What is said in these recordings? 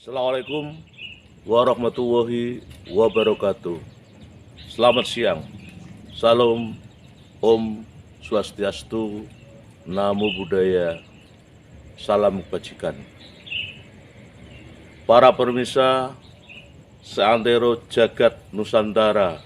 Assalamualaikum warahmatullahi wabarakatuh. Selamat siang. Salam Om Swastiastu, Namo Buddhaya, salam kebajikan. Para pemirsa seantero jagat Nusantara,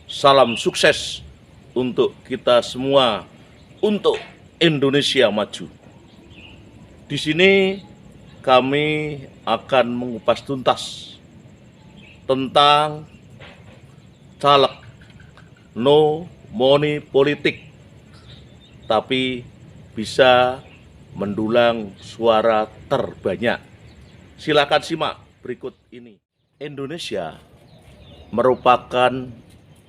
salam sukses untuk kita semua, untuk Indonesia maju. Di sini kami akan mengupas tuntas tentang caleg no money politik, tapi bisa mendulang suara terbanyak. Silakan simak berikut ini. Indonesia merupakan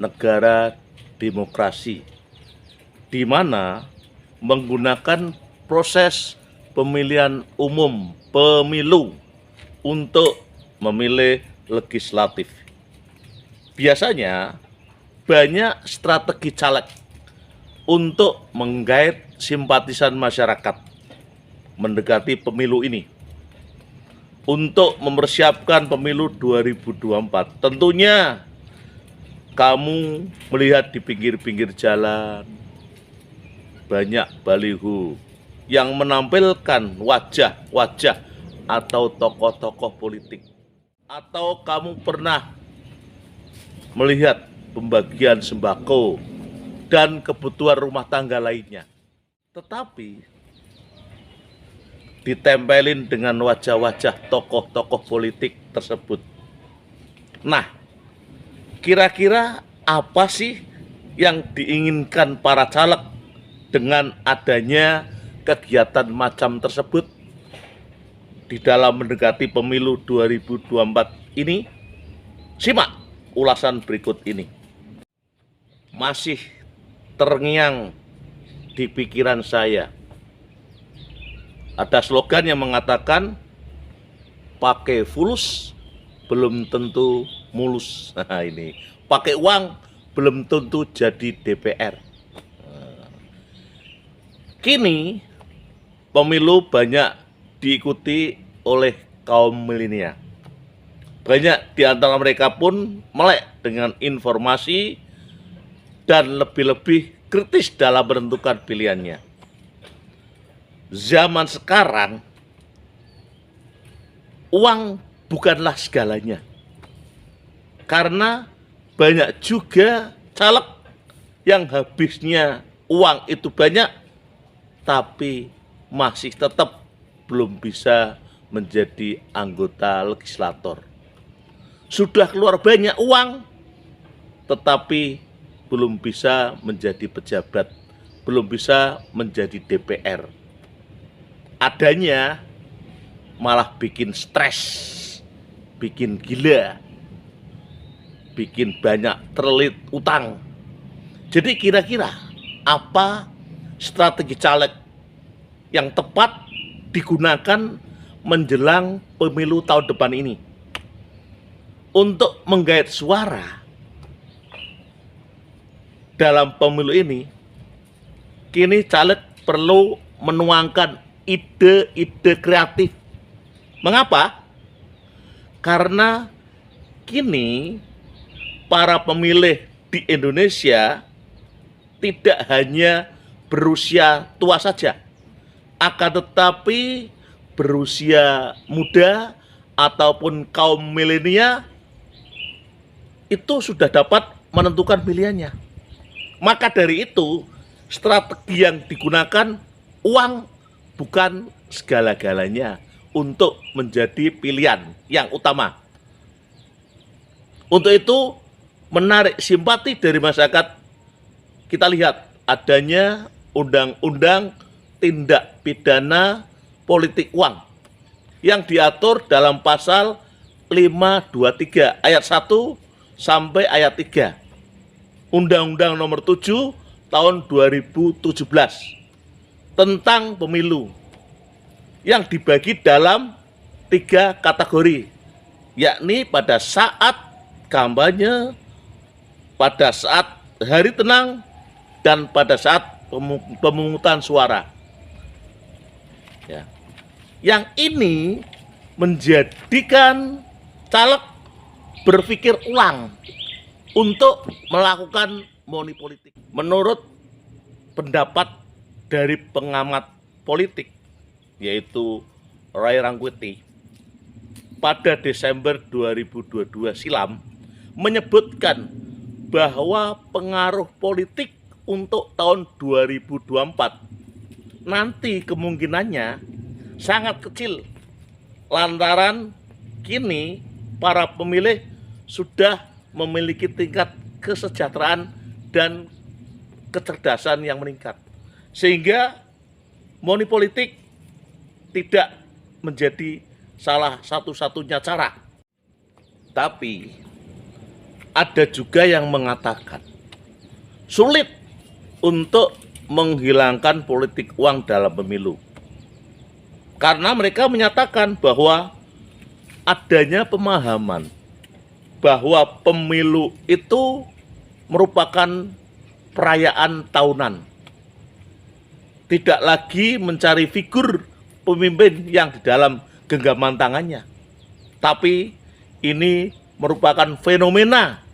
negara demokrasi di mana menggunakan proses pemilihan umum pemilu untuk memilih legislatif. Biasanya banyak strategi caleg untuk menggait simpatisan masyarakat mendekati pemilu ini. Untuk mempersiapkan pemilu 2024, tentunya kamu melihat di pinggir-pinggir jalan banyak baliho yang menampilkan wajah-wajah atau tokoh-tokoh politik. Atau kamu pernah melihat pembagian sembako dan kebutuhan rumah tangga lainnya, tetapi ditempelin dengan wajah-wajah tokoh-tokoh politik tersebut. Nah, kira-kira apa sih yang diinginkan para caleg dengan adanya kegiatan macam tersebut di dalam mendekati pemilu 2024 ini? Simak ulasan berikut ini. Masih terngiang di pikiran saya ada slogan yang mengatakan pakai fulus belum tentu mulus. Nah, ini pakai uang belum tentu jadi DPR. Kini pemilu banyak diikuti oleh kaum milenial. Banyak di antara mereka pun melek dengan informasi dan lebih-lebih kritis dalam menentukan pilihannya. Zaman sekarang, uang bukanlah segalanya. Karena banyak juga caleg yang habisnya uang itu banyak, tapi masih tetap belum bisa menjadi anggota legislator. Sudah keluar banyak uang, tetapi belum bisa menjadi pejabat, belum bisa menjadi DPR. Adanya malah bikin stres, bikin gila, bikin banyak terlilit utang. Jadi kira-kira apa strategi caleg yang tepat digunakan menjelang pemilu tahun depan ini untuk menggait suara dalam pemilu ini? Kini caleg perlu menuangkan ide-ide kreatif. Mengapa? Karena kini para pemilih di Indonesia tidak hanya berusia tua saja, akan tetapi berusia muda ataupun kaum milenial itu sudah dapat menentukan pilihannya. Maka dari itu, strategi yang digunakan uang bukan segala-galanya untuk menjadi pilihan yang utama. Untuk itu, menarik simpati dari masyarakat, kita lihat adanya undang-undang tindak pidana politik uang yang diatur dalam pasal 523 ayat 1 sampai ayat 3 Undang-Undang Nomor 7 tahun 2017 tentang pemilu, yang dibagi dalam 3 kategori, yakni pada saat kampanye, pada saat hari tenang, dan pada saat pemungutan suara. Ya. Yang ini menjadikan caleg berpikir ulang untuk melakukan money politik. Menurut pendapat dari pengamat politik, yaitu Ray Rangkuti, pada Desember 2022 silam menyebutkan bahwa pengaruh politik untuk tahun 2024 nanti kemungkinannya sangat kecil, lantaran kini para pemilih sudah memiliki tingkat kesejahteraan dan kecerdasan yang meningkat, sehingga money politik tidak menjadi salah satu-satunya cara. Tapi ada juga yang mengatakan sulit untuk menghilangkan politik uang dalam pemilu, karena mereka menyatakan bahwa adanya pemahaman bahwa pemilu itu merupakan perayaan tahunan, tidak lagi mencari figur pemimpin yang di dalam genggaman tangannya, tapi ini merupakan fenomena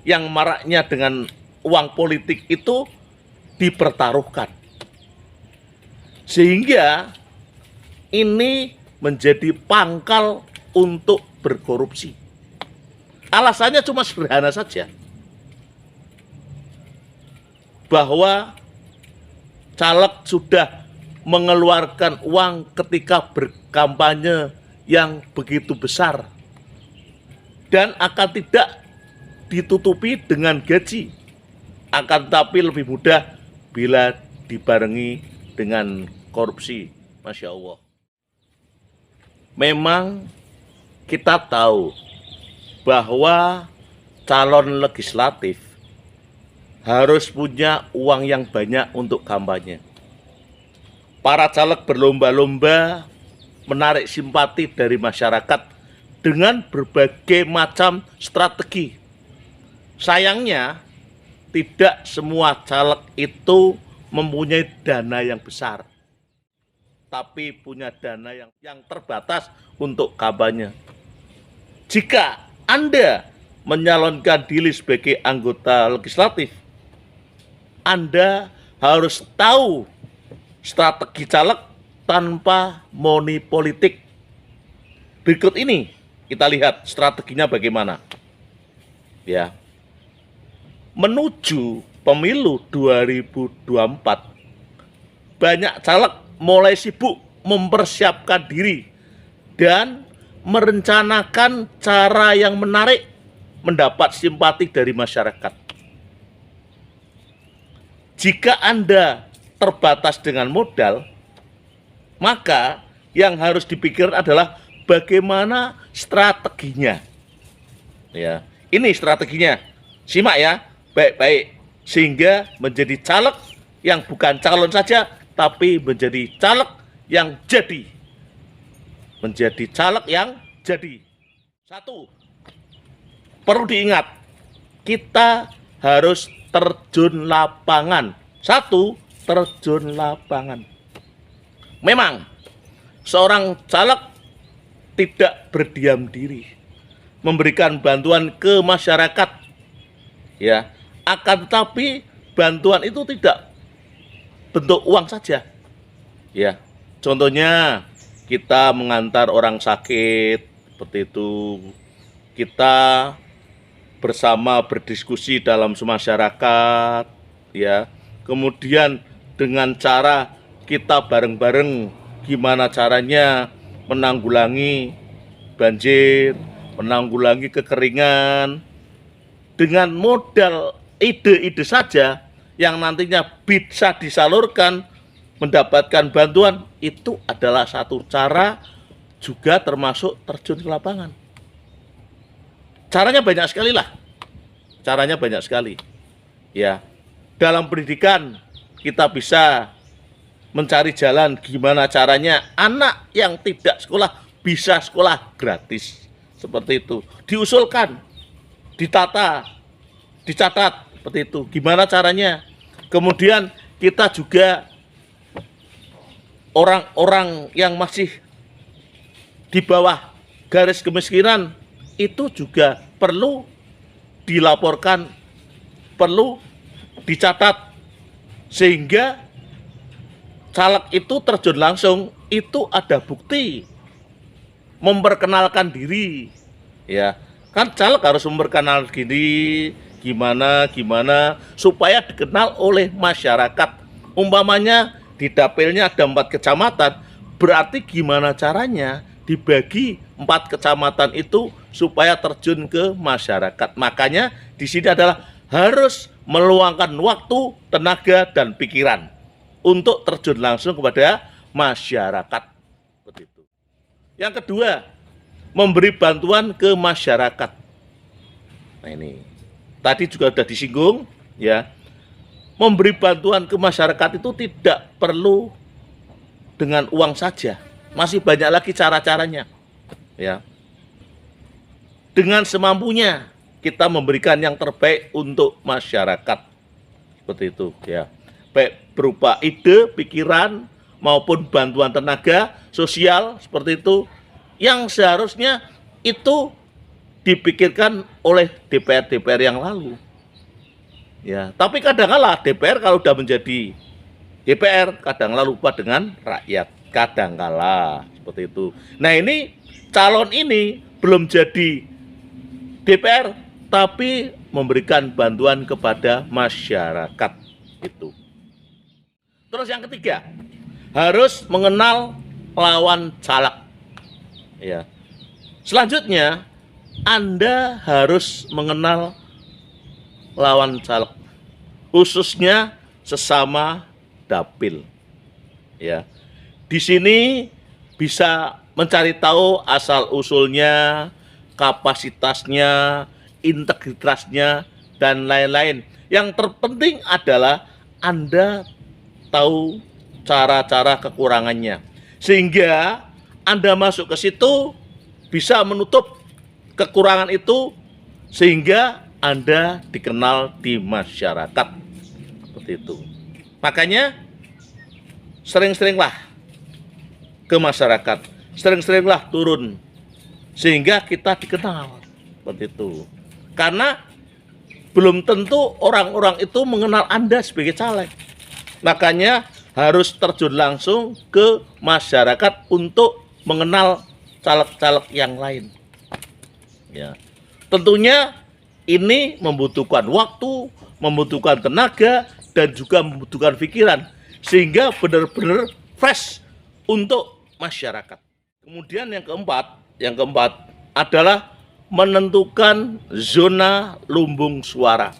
yang maraknya dengan uang politik itu dipertaruhkan, sehingga ini menjadi pangkal untuk berkorupsi. Alasannya cuma sederhana saja, bahwa caleg sudah mengeluarkan uang ketika berkampanye yang begitu besar dan akan tidak ditutupi dengan gaji, akan tapi lebih mudah bila dibarengi dengan korupsi. Masya Allah. Memang kita tahu bahwa calon legislatif harus punya uang yang banyak untuk kampanye. Para caleg berlomba-lomba menarik simpati dari masyarakat dengan berbagai macam strategi. Sayangnya, tidak semua caleg itu mempunyai dana yang besar, tapi punya dana yang terbatas untuk kampanye. Jika Anda menyalonkan diri sebagai anggota legislatif, Anda harus tahu strategi caleg tanpa money politik. Berikut ini kita lihat strateginya bagaimana. Ya. Menuju pemilu 2024, banyak caleg mulai sibuk mempersiapkan diri dan merencanakan cara yang menarik mendapat simpati dari masyarakat. Jika Anda terbatas dengan modal, maka yang harus dipikir adalah bagaimana strateginya. Ya, ini strateginya. Simak ya, baik-baik, sehingga menjadi caleg yang bukan calon saja, tapi menjadi caleg yang jadi. Menjadi caleg yang jadi. Satu, perlu diingat, kita harus terjun lapangan. Satu, terjun lapangan. Memang seorang caleg tidak berdiam diri, memberikan bantuan ke masyarakat, ya. Akan tetapi bantuan itu tidak bentuk uang saja, ya. Contohnya kita mengantar orang sakit, seperti itu. Kita bersama berdiskusi dalam masyarakat, ya. Kemudian dengan cara kita bareng-bareng gimana caranya menanggulangi banjir, menanggulangi kekeringan, dengan modal ide-ide saja yang nantinya bisa disalurkan mendapatkan bantuan, itu adalah satu cara juga termasuk terjun ke lapangan. Caranya banyak sekali lah. Caranya banyak sekali. Ya. Dalam pendidikan kita bisa mencari jalan gimana caranya anak yang tidak sekolah bisa sekolah gratis. Seperti itu. Diusulkan, ditata, dicatat, seperti itu. Gimana caranya? Kemudian kita juga orang-orang yang masih di bawah garis kemiskinan itu juga perlu dilaporkan, perlu dicatat, sehingga caleg itu terjun langsung, itu ada bukti memperkenalkan diri. Ya, kan caleg harus memperkenalkan diri gimana supaya dikenal oleh masyarakat. Umpamanya di dapilnya ada 4 kecamatan, berarti gimana caranya dibagi 4 kecamatan itu supaya terjun ke masyarakat. Makanya di sini adalah harus meluangkan waktu, tenaga, dan pikiran untuk terjun langsung kepada masyarakat. Seperti itu. Yang kedua, memberi bantuan ke masyarakat. Nah ini, tadi juga sudah disinggung, ya. Memberi bantuan ke masyarakat itu tidak perlu dengan uang saja. Masih banyak lagi cara-caranya, ya. Dengan semampunya kita memberikan yang terbaik untuk masyarakat. Seperti itu, ya. Baik berupa ide, pikiran, maupun bantuan tenaga, sosial, seperti itu, yang seharusnya itu dipikirkan oleh DPR-DPR yang lalu. Ya, tapi kadang-kala DPR kalau sudah menjadi DPR, kadang-kala lupa dengan rakyat. Kadang-kala seperti itu. Nah ini calon ini belum jadi DPR, tapi memberikan bantuan kepada masyarakat itu. Terus yang ketiga, harus mengenal lawan caleg. Ya. Selanjutnya, Anda harus mengenal lawan caleg, khususnya sesama dapil. Ya. Di sini bisa mencari tahu asal usulnya, kapasitasnya, integritasnya, dan lain-lain. Yang terpenting adalah Anda tahu cara-cara kekurangannya, sehingga Anda masuk ke situ bisa menutup kekurangan itu, sehingga Anda dikenal di masyarakat. Seperti itu. Makanya sering-seringlah ke masyarakat, sering-seringlah turun, sehingga kita dikenal. Seperti itu. Karena belum tentu orang-orang itu mengenal Anda sebagai caleg. Makanya harus terjun langsung ke masyarakat untuk mengenal caleg-caleg yang lain. Ya. Tentunya ini membutuhkan waktu, membutuhkan tenaga, dan juga membutuhkan pikiran, sehingga benar-benar fresh untuk masyarakat. Kemudian yang keempat adalah menentukan zona lumbung suara.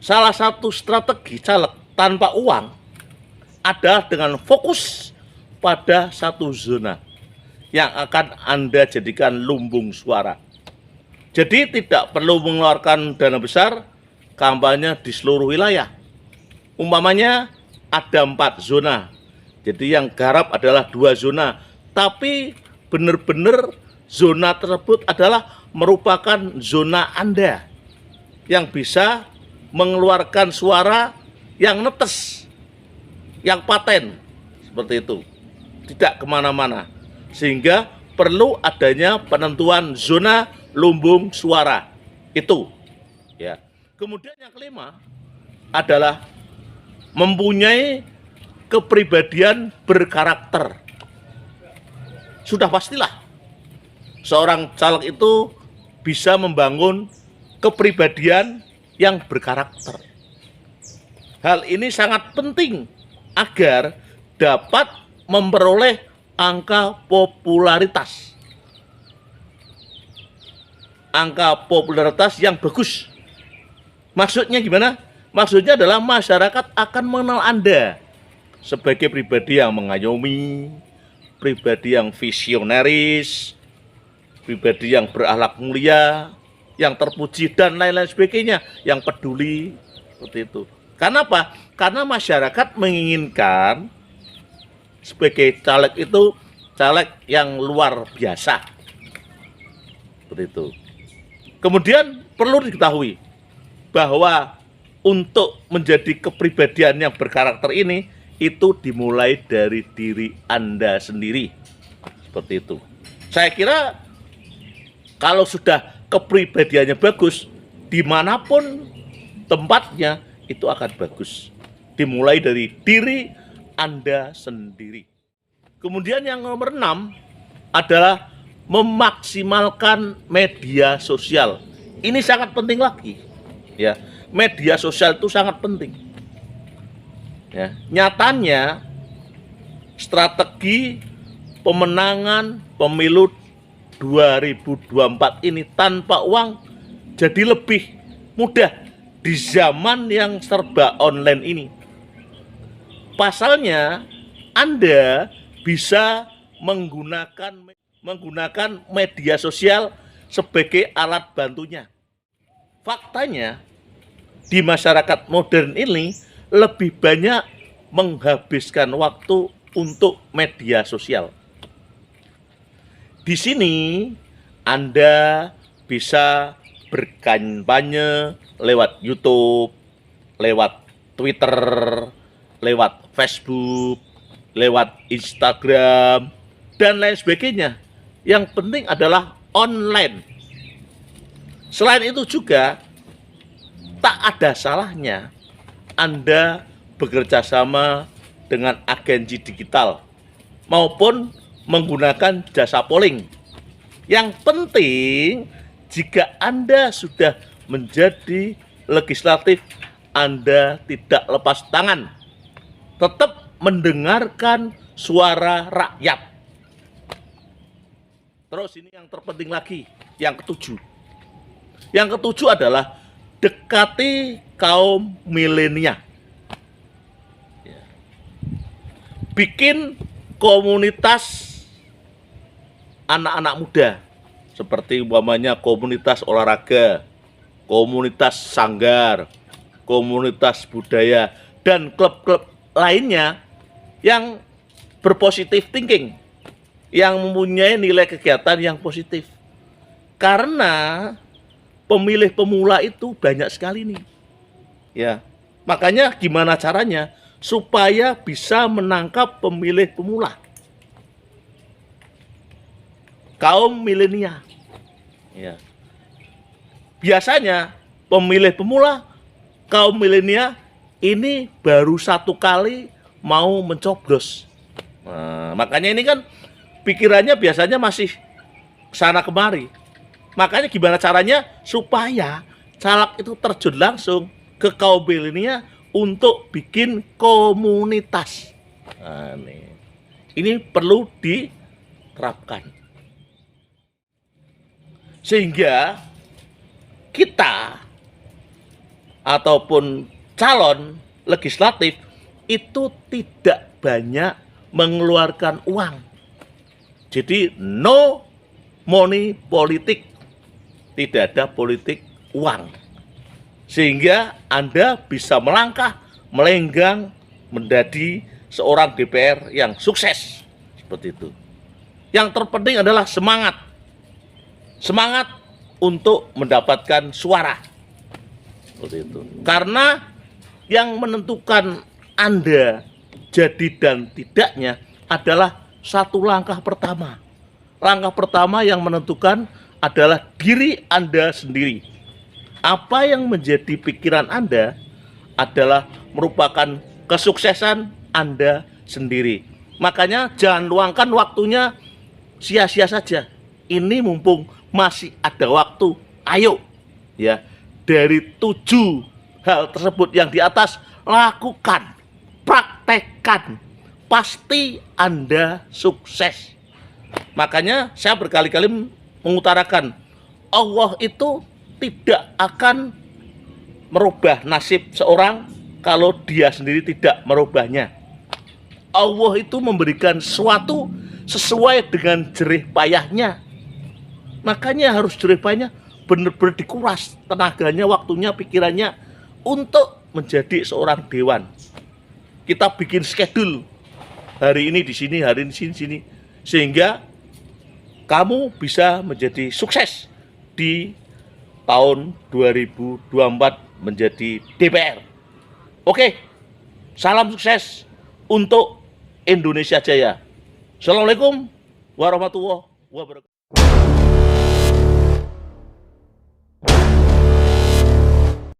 Salah satu strategi caleg tanpa uang adalah dengan fokus pada satu zona yang akan Anda jadikan lumbung suara. Jadi tidak perlu mengeluarkan dana besar kampanye di seluruh wilayah. Umpamanya ada 4 zona. Jadi yang garap adalah 2 zona. Tapi benar-benar zona tersebut adalah merupakan zona Anda yang bisa mengeluarkan suara yang netes, yang paten, seperti itu. Tidak kemana-mana. Sehingga perlu adanya penentuan zona lumbung suara. Itu. Ya. Kemudian yang kelima adalah mempunyai kepribadian berkarakter. Sudah pastilah seorang caleg itu bisa membangun kepribadian yang berkarakter. Hal ini sangat penting agar dapat memperoleh angka popularitas. Angka popularitas yang bagus. Maksudnya gimana? Maksudnya adalah masyarakat akan mengenal Anda sebagai pribadi yang mengayomi, pribadi yang visioneris, pribadi yang berakhlak mulia, yang terpuji, dan lain-lain sebagainya, yang peduli, seperti itu. Karena apa? Karena masyarakat menginginkan sebagai caleg itu caleg yang luar biasa. Seperti itu. Kemudian perlu diketahui bahwa untuk menjadi kepribadian yang berkarakter ini, itu dimulai dari diri Anda sendiri. Seperti itu. Saya kira kalau sudah kepribadiannya bagus, dimanapun tempatnya itu akan bagus. Dimulai dari diri Anda sendiri. Kemudian yang nomor 6 adalah memaksimalkan media sosial. Ini sangat penting lagi. Ya, media sosial itu sangat penting. Ya, nyatanya strategi pemenangan pemilu 2024 ini tanpa uang jadi lebih mudah di zaman yang serba online ini. Pasalnya Anda bisa menggunakan media sosial sebagai alat bantunya. Faktanya di masyarakat modern ini lebih banyak menghabiskan waktu untuk media sosial. Di sini Anda bisa berkampanye lewat YouTube, lewat Twitter, lewat Facebook, lewat Instagram, dan lain sebagainya. Yang penting adalah online. Selain itu juga tak ada salahnya Anda bekerja sama dengan agensi digital maupun menggunakan jasa polling. Yang penting jika Anda sudah menjadi legislatif, Anda tidak lepas tangan, tetap mendengarkan suara rakyat. Terus ini yang terpenting lagi, yang ketujuh. Yang ketujuh adalah dekati kaum milenial. Bikin komunitas anak-anak muda, seperti umpamanya komunitas olahraga, komunitas sanggar, komunitas budaya, dan klub-klub lainnya yang berpositif thinking, yang mempunyai nilai kegiatan yang positif. Karena pemilih pemula itu banyak sekali nih. Ya, makanya gimana caranya supaya bisa menangkap pemilih pemula? Kaum milenial. Ya. Biasanya pemilih pemula kaum milenial ini baru satu kali mau mencoblos. Nah, makanya ini kan pikirannya biasanya masih sana kemari. Makanya gimana caranya supaya caleg itu terjun langsung ke kaum milenial untuk bikin komunitas. Nah, ini perlu diterapkan. Sehingga kita ataupun calon legislatif itu tidak banyak mengeluarkan uang. Jadi no money politik, tidak ada politik uang. Sehingga Anda bisa melangkah, melenggang menjadi seorang DPR yang sukses. Seperti itu. Yang terpenting adalah semangat. Semangat untuk mendapatkan suara. Seperti itu. Karena yang menentukan Anda jadi dan tidaknya adalah satu langkah pertama. Langkah pertama yang menentukan adalah diri Anda sendiri. Apa yang menjadi pikiran Anda adalah merupakan kesuksesan Anda sendiri. Makanya jangan luangkan waktunya sia-sia saja. Ini mumpung masih ada waktu, ayo ya, dari 7 hal tersebut yang di atas lakukan, praktekkan, pasti Anda sukses. Makanya saya berkali-kali mengutarakan, Allah itu tidak akan merubah nasib seorang kalau dia sendiri tidak merubahnya. Allah itu memberikan sesuatu sesuai dengan jerih payahnya. Makanya harus jerih payahnya benar-benar dikuras tenaganya, waktunya, pikirannya untuk menjadi seorang dewan. Kita bikin schedule hari ini di sini, hari ini di sini, sehingga kamu bisa menjadi sukses di tahun 2024 menjadi DPR. Oke, salam sukses untuk Indonesia Jaya. Assalamualaikum warahmatullahi wabarakatuh. wabarakatuh.